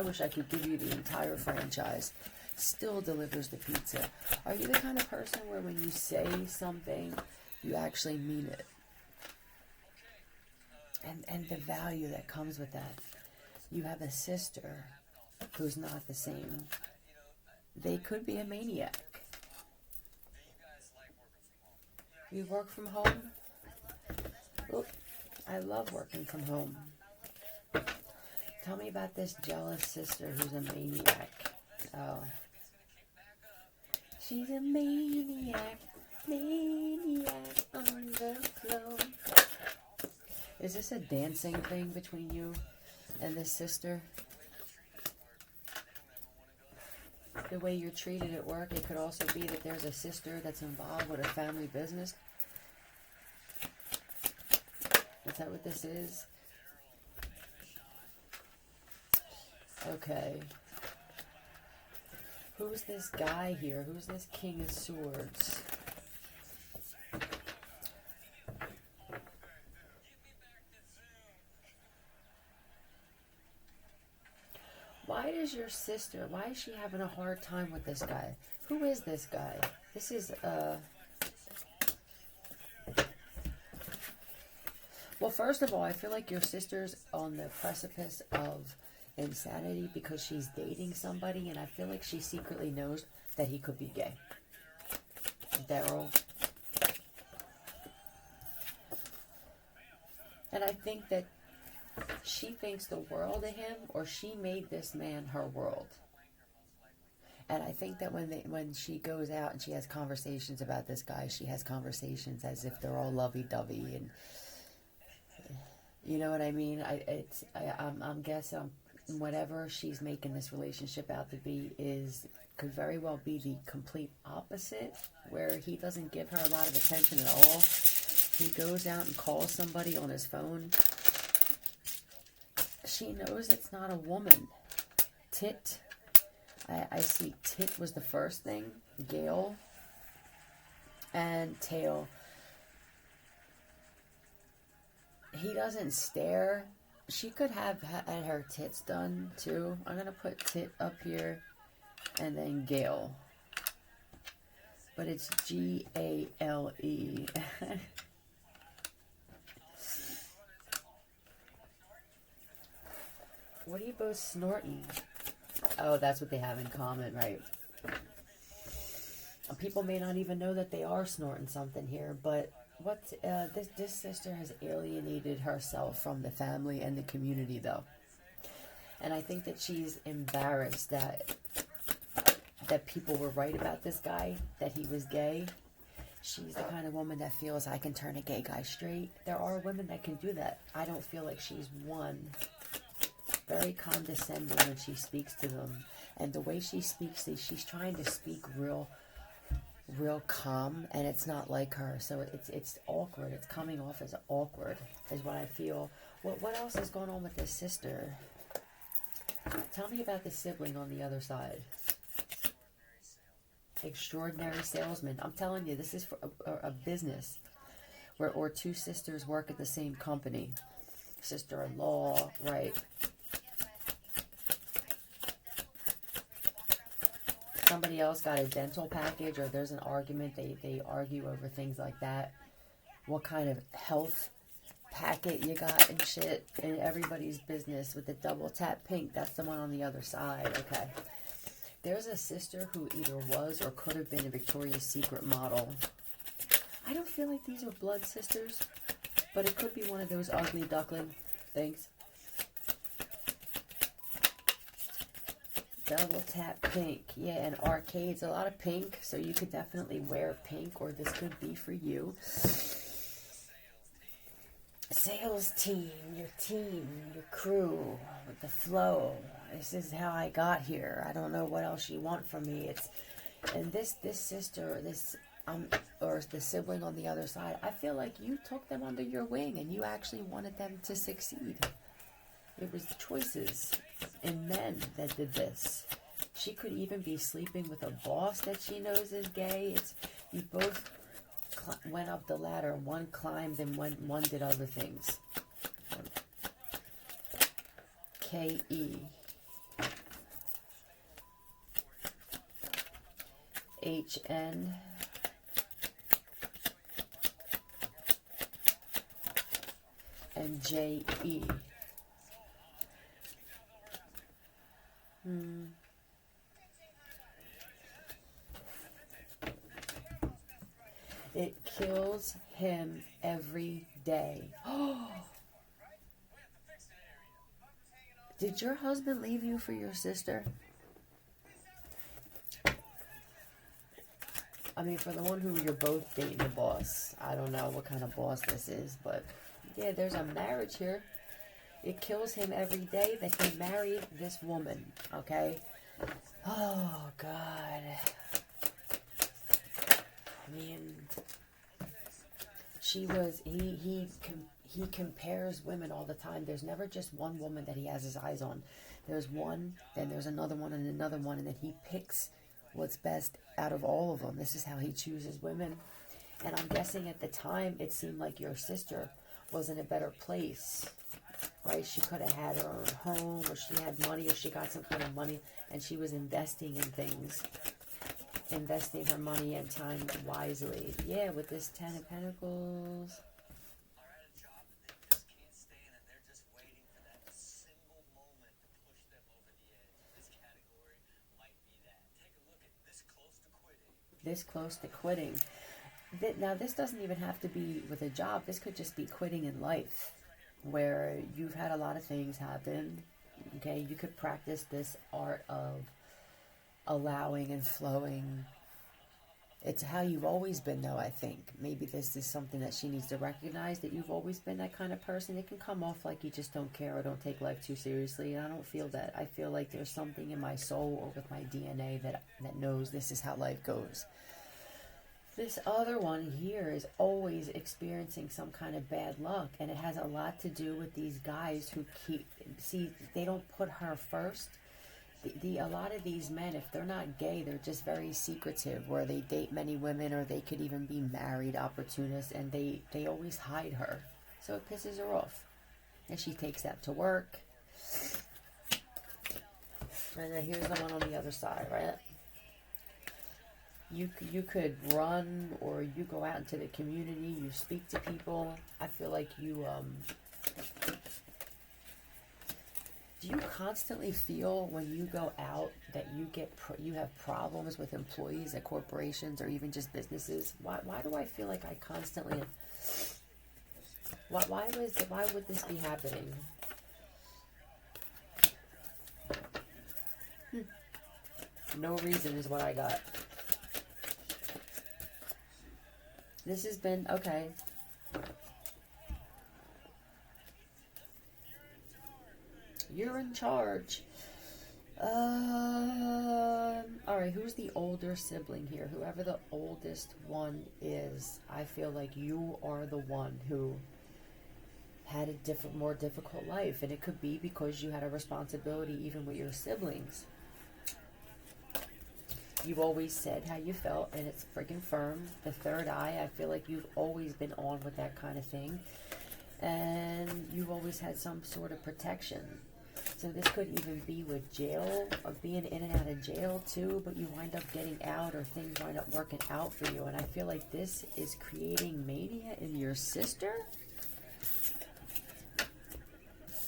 wish I could give you the entire franchise. Still delivers the pizza. Are you the kind of person where when you say something, you actually mean it? And the value that comes with that. You have a sister who's not the same. They could be a maniac. You work from home? Oop, I love working from home. Tell me about this jealous sister who's a maniac. Oh. She's a maniac, maniac on the floor. Is this a dancing thing between you and this sister? The way you're treated at work, it could also be that there's a sister that's involved with a family business. Is that what this is? Okay. Who's this guy here? Who's this King of Swords? Why does your sister, why is she having a hard time with this guy? Who is this guy? This is, well, first of all, I feel like your sister's on the precipice of insanity because she's dating somebody, and I feel like she secretly knows that he could be gay. Daryl. And I think that she thinks the world of him, or she made this man her world. And I think that when she goes out and she has conversations about this guy, she has conversations as if they're all lovey-dovey, and you know what I mean? I'm guessing whatever she's making this relationship out to be could very well be the complete opposite, where he doesn't give her a lot of attention at all. He goes out and calls somebody on his phone. She knows it's not a woman. Tit. I see tit was the first thing. Gale. And tail. He doesn't stare. She could have had her tits done too. I'm going to put tit up here. And then Gale. But it's Gale. What are you both snorting? Oh, that's what they have in common, right? People may not even know that they are snorting something here, but this sister has alienated herself from the family and the community, though. And I think that she's embarrassed that people were right about this guy, that he was gay. She's the kind of woman that feels, I can turn a gay guy straight. There are women that can do that. I don't feel like she's one. Very condescending when she speaks to them. And the way she speaks, she's trying to speak real calm, and it's not like her. So it's awkward. It's coming off as awkward, is what I feel. What else is going on with this sister? Tell me about the sibling on the other side. Extraordinary salesman. I'm telling you, this is for a business or two sisters work at the same company. Sister-in-law, right? Somebody else got a dental package, or there's an argument. They argue over things like that. What kind of health packet you got and shit. And everybody's business with the double tap pink. That's the one on the other side. Okay. There's a sister who either was or could have been a Victoria's Secret model. I don't feel like these are blood sisters, but it could be one of those ugly duckling things. Double tap pink. Yeah, and arcades, a lot of pink, so you could definitely wear pink, or this could be for you. Sales team, your crew, with the flow. This is how I got here. I don't know what else you want from me. And this sister, or the sibling on the other side, I feel like you took them under your wing and you actually wanted them to succeed. It was the choices in men that did this. She could even be sleeping with a boss that she knows is gay. You both went up the ladder. One climbed and one did other things. K-E. HN. And JE. It kills him every day. Did your husband leave you for your sister? I mean, for the one who you're both dating the boss. I don't know what kind of boss this is, but yeah, there's a marriage here. It kills him every day that he married this woman, okay? Oh, God. I mean, he compares women all the time. There's never just one woman that he has his eyes on. There's one, then there's another one, and another one, and then he picks what's best out of all of them. This is how he chooses women. And I'm guessing at the time, it seemed like your sister was in a better place, right? She could have had her own home, or she had money, or she got some kind of money, and she was investing in things. Investing her money and time wisely. Yeah, with this 10 of Pentacles. This close to quitting. Now, this doesn't even have to be with a job. This could just be quitting in life, where you've had a lot of things happen. Okay, you could practice this art of allowing and flowing. It's how you've always been, though, I think. Maybe this is something that she needs to recognize, that you've always been that kind of person. It can come off like you just don't care or don't take life too seriously, and I don't feel that. I feel like there's something in my soul or with my DNA that knows this is how life goes. This other one here is always experiencing some kind of bad luck, and it has a lot to do with these guys who they don't put her first. A lot of these men, if they're not gay, they're just very secretive, where they date many women, or they could even be married opportunists, and they always hide her. So it pisses her off. And she takes that to work. And then here's the one on the other side, right? You could run, or you go out into the community, you speak to people. I feel like you do you constantly feel when you go out that you have problems with employees at corporations or even just businesses? Why do I feel like I constantly... Why would this be happening? No reason is what I got. This has been... Okay. You're in charge. Alright, who's the older sibling here? Whoever the oldest one is, I feel like you are the one who had a more difficult life. And it could be because you had a responsibility even with your siblings. You've always said how you felt, and it's freaking firm. The third eye, I feel like you've always been on with that kind of thing. And you've always had some sort of protection. So this could even be with jail, or being in and out of jail too, but you wind up getting out, or things wind up working out for you. And I feel like this is creating mania in your sister.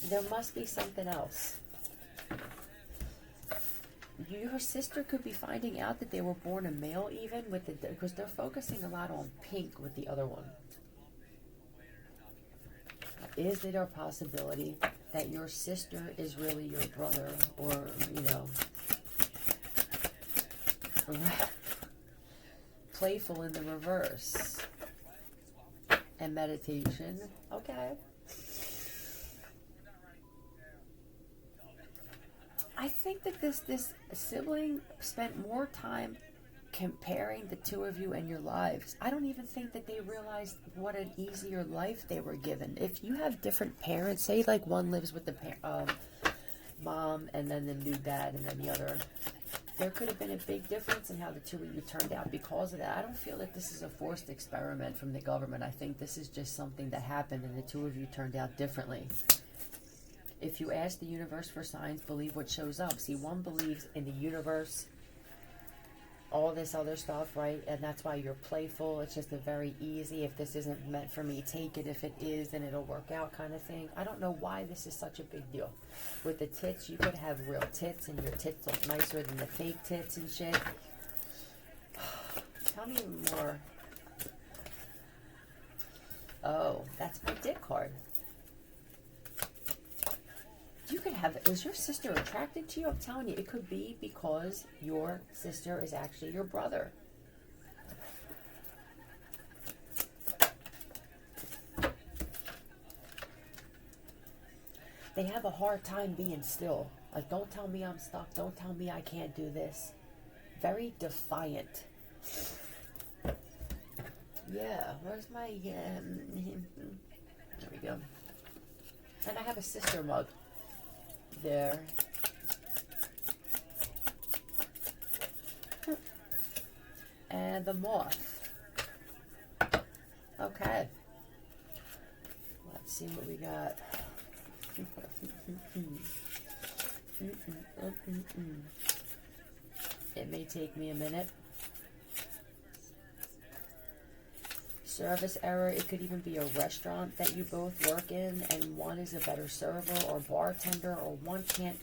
There must be something else. Your sister could be finding out that they were born a male, even with because they're focusing a lot on pink with the other one. Is there a possibility that your sister is really your brother, or, playful in the reverse? And meditation. Okay. I think that this sibling spent more time comparing the two of you and your lives. I don't even think that they realized what an easier life they were given. If you have different parents, say like one lives with the mom and then the new dad and then the other, there could have been a big difference in how the two of you turned out because of that. I don't feel that this is a forced experiment from the government. I think this is just something that happened and the two of you turned out differently. If you ask the universe for signs, believe what shows up. See, one believes in the universe all this other stuff, right? And that's why you're playful. It's just a very easy, if this isn't meant for me, take it. If it is, then it'll work out kind of thing. I don't know why this is such a big deal. With the tits, you could have real tits and your tits look nicer than the fake tits and shit. Tell me more. Oh, that's my dick card. You could have, is your sister attracted to you? I'm telling you, it could be because your sister is actually your brother. They have a hard time being still. Like, don't tell me I'm stuck. Don't tell me I can't do this. Very defiant. Yeah, where's my, there we go. And I have a sister mug. There. And the moth. Okay. Let's see what we got. It may take me a minute. Service error. It could even be a restaurant that you both work in and one is a better server or bartender, or one can't,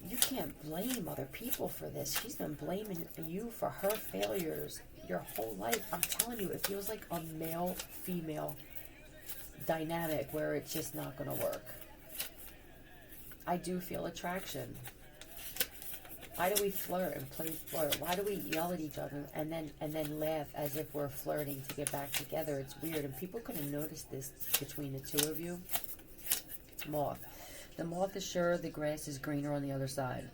you can't blame other people for this. She's been blaming you for her failures your whole life. I'm telling you, it feels like a male-female dynamic where it's just not going to work. I do feel attraction. Why do we flirt and play flirt? Why do we yell at each other and then laugh as if we're flirting to get back together? It's weird, and people could have noticed this between the two of you. Moth. The moth is sure the grass is greener on the other side.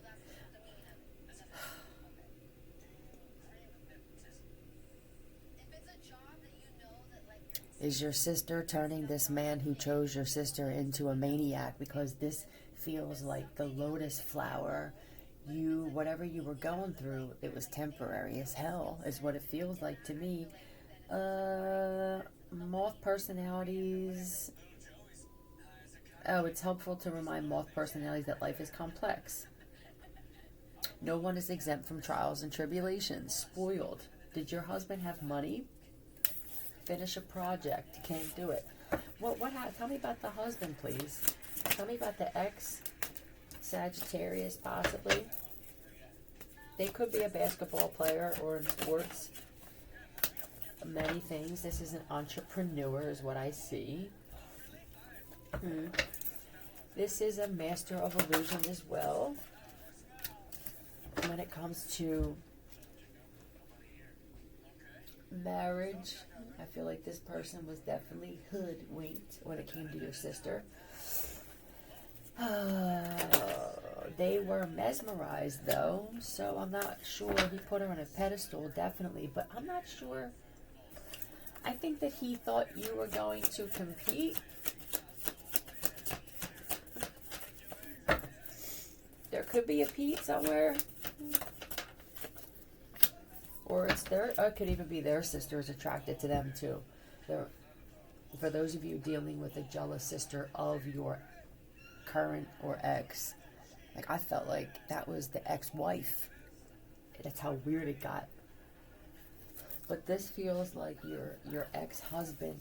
Is your sister turning this man who chose your sister into a maniac? Because this feels like the lotus flower. Whatever you were going through, it was temporary as hell, is what it feels like to me. Moth personalities. Oh, it's helpful to remind moth personalities that life is complex. No one is exempt from trials and tribulations. Spoiled. Did your husband have money? Finish a project. Can't do it. What happened? Tell me about the husband, please. Tell me about the ex. Sagittarius, possibly. They could be a basketball player or in sports. Many things. This is an entrepreneur, is what I see. This is a master of illusion as well. When it comes to marriage, I feel like this person was definitely hoodwinked when it came to your sister. They were mesmerized, though, so I'm not sure. He put her on a pedestal, definitely, but I'm not sure. I think that he thought you were going to compete. There could be a Pete somewhere. Or it's their, or it could even be their sister is attracted to them, too. For those of you dealing with a jealous sister of your current or ex, like, I felt like that was the ex-wife. That's how weird it got. But this feels like your ex-husband.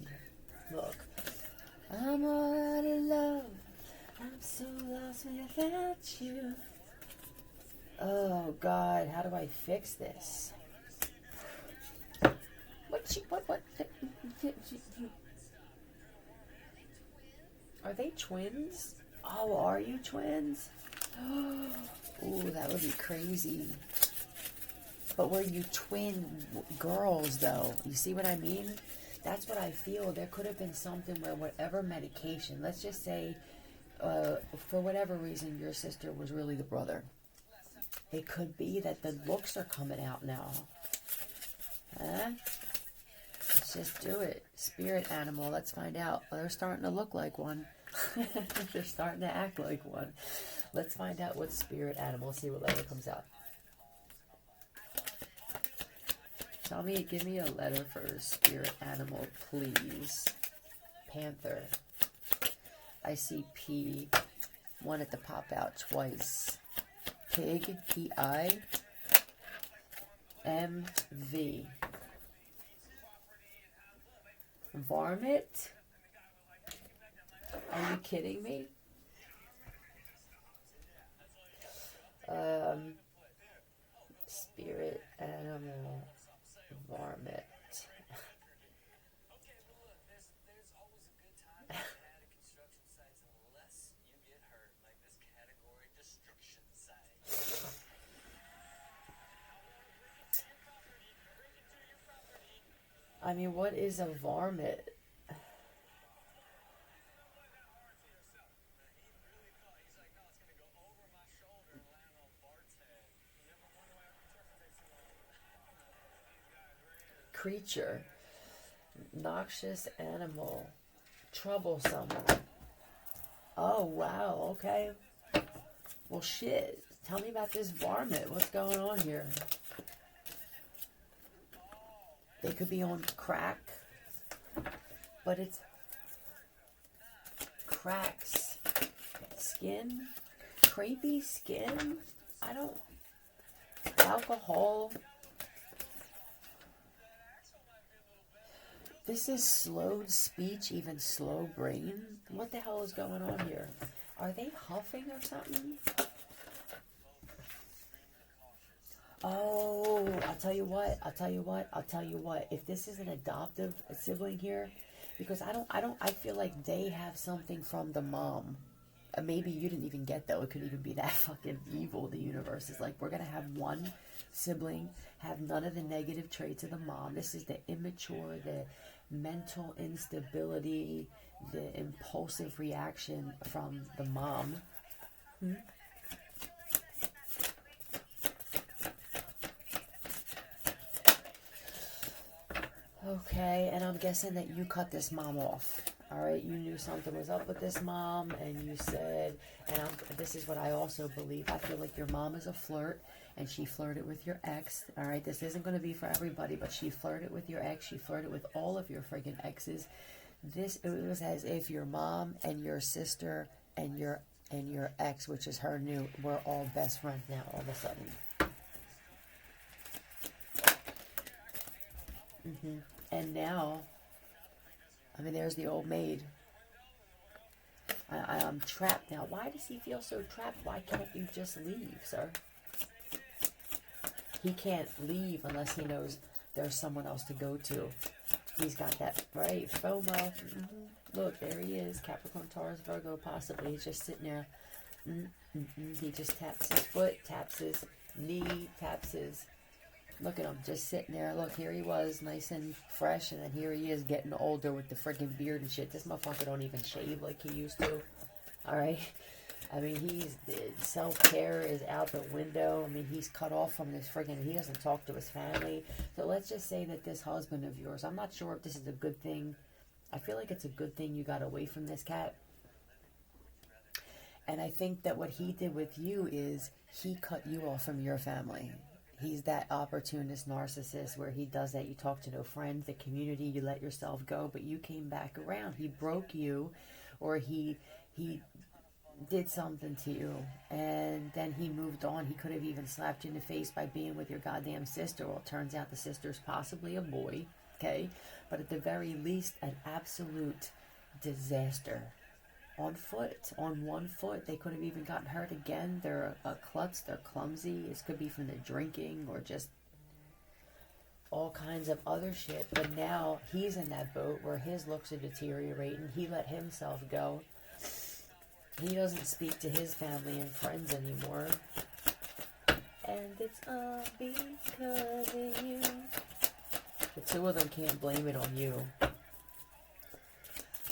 Look, I'm all out of love. I'm so lost without you. Oh God, how do I fix this? What? Are they twins? Oh, are you twins? Ooh, that would be crazy. But were you twin girls, though? You see what I mean? That's what I feel. There could have been something where whatever medication, let's just say, for whatever reason, your sister was really the brother. It could be that the looks are coming out now. Huh? Let's just do it. Spirit animal, let's find out. Oh, they're starting to look like one. They're starting to act like one. Let's find out what spirit animal. See what letter comes out. Give me a letter for spirit animal, please. Panther. I see P. Wanted to pop out twice. Pig, P-I. MV. Varmint? Are you kidding me? Spirit animal varmint. I mean, what is a varmint? Creature. Noxious animal. Troublesome. Oh, wow, okay. Well, shit. Tell me about this varmint. What's going on here? They could be on crack, but it's cracks. Skin? Crepey skin? I don't... Alcohol. This is slowed speech, even slow brain. What the hell is going on here? Are they huffing or something? Oh, I'll tell you what. If this is an adoptive sibling here, because I feel like they have something from the mom. Maybe you didn't even get that. It could even be that fucking evil. The universe is like, we're going to have one sibling have none of the negative traits of the mom. This is the immature, the mental instability, the impulsive reaction from the mom. Okay, and I'm guessing that you cut this mom off. All right, you knew something was up with this mom, and you said, and this is what I also believe. I feel like your mom is a flirt, and she flirted with your ex. All right, this isn't going to be for everybody, but she flirted with your ex. She flirted with all of your friggin' exes. It was as if your mom and your sister and your ex, which is her new, were all best friends now all of a sudden. And now, I mean, there's the old maid. I'm trapped now. Why does he feel so trapped? Why can't you just leave, sir? He can't leave unless he knows there's someone else to go to. He's got that, right? FOMO. Look, there he is. Capricorn, Taurus, Virgo, possibly. He's just sitting there. He just taps his foot, taps his knee, taps his... Look at him, just sitting there. Look, here he was, nice and fresh, and then here he is getting older with the freaking beard and shit. This motherfucker don't even shave like he used to. Alright? I mean, self-care is out the window. I mean, he's cut off from this freaking... He doesn't talk to his family. So let's just say that this husband of yours... I'm not sure if this is a good thing. I feel like it's a good thing you got away from this cat. And I think that what he did with you is he cut you off from your family. He's that opportunist narcissist where he does that. You talk to no friends, the community, you let yourself go, but you came back around. He broke you, or he did something to you, and then he moved on. He could have even slapped you in the face by being with your goddamn sister. Well, it turns out the sister's possibly a boy, okay? But at the very least, an absolute disaster. On one foot. They could have even gotten hurt again. They're a klutz, they're clumsy. It could be from the drinking or just all kinds of other shit. But now he's in that boat where his looks are deteriorating. He let himself go. He doesn't speak to his family and friends anymore. And it's all because of you. The two of them can't blame it on you.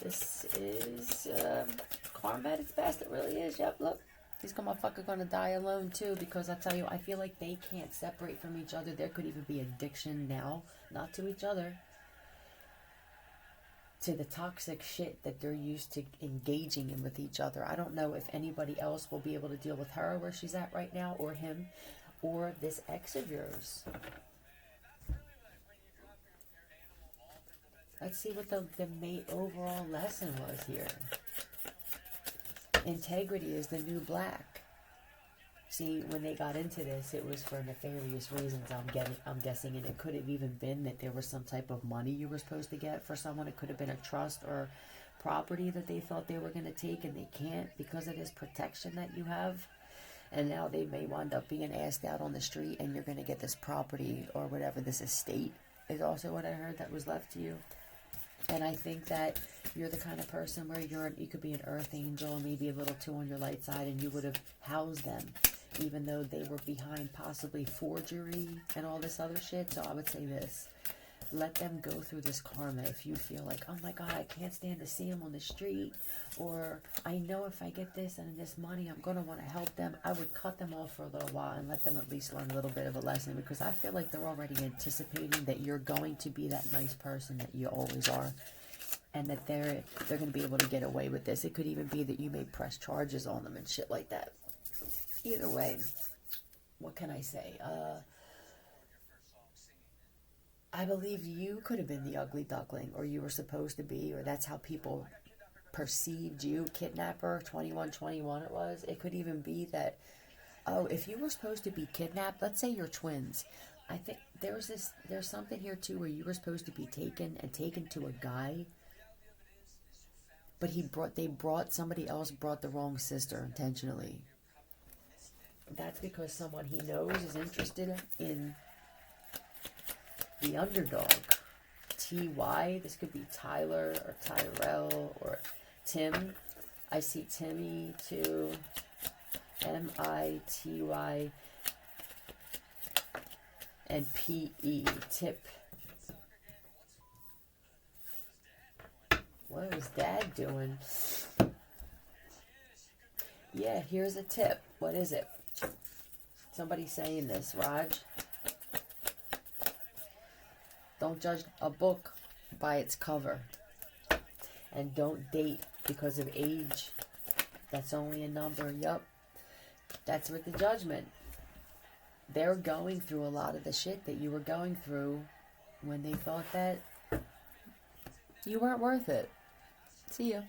This is karma at its best. It really is. Yep, look. This motherfucker gonna die alone too, because I tell you, I feel like they can't separate from each other. There could even be addiction now, not to each other, to the toxic shit that they're used to engaging in with each other. I don't know if anybody else will be able to deal with her where she's at right now, or him, or this ex of yours. Let's see what the main overall lesson was here. Integrity is the new black. See, when they got into this, it was for nefarious reasons. I'm guessing, and it could have even been that there was some type of money you were supposed to get for someone. It could have been a trust or property that they thought they were going to take, and they can't because of this protection that you have. And now they may wind up being asked out on the street, and you're going to get this property or whatever, this estate is also what I heard that was left to you. And I think that you're the kind of person where you could be an earth angel, maybe a little too on your light side, and you would have housed them, even though they were behind possibly forgery and all this other shit. So I would say this. Let them go through this karma. If you feel like, oh my God, I can't stand to see them on the street, or I know if I get this and this money, I'm going to want to help them, I would cut them off for a little while and let them at least learn a little bit of a lesson, because I feel like they're already anticipating that you're going to be that nice person that you always are, and that they're going to be able to get away with this. It could even be that you may press charges on them and shit like that. Either way, what can I say? I believe you could have been the ugly duckling, or you were supposed to be, or that's how people perceived you. Kidnapper 2121 it was. It could even be that, oh, if you were supposed to be kidnapped, let's say you're twins. I think there's something here too where you were supposed to be taken to a guy, but somebody else brought the wrong sister intentionally. That's because someone he knows is interested in the underdog. T.Y. This could be Tyler or Tyrell or Tim. I see Timmy too. M-I-T-Y and P-E. Tip. What was Dad doing? Yeah, here's a tip. What is it? Somebody's saying this, Raj. Don't judge a book by its cover. And don't date because of age. That's only a number. Yup. That's with the judgment. They're going through a lot of the shit that you were going through when they thought that you weren't worth it. See ya.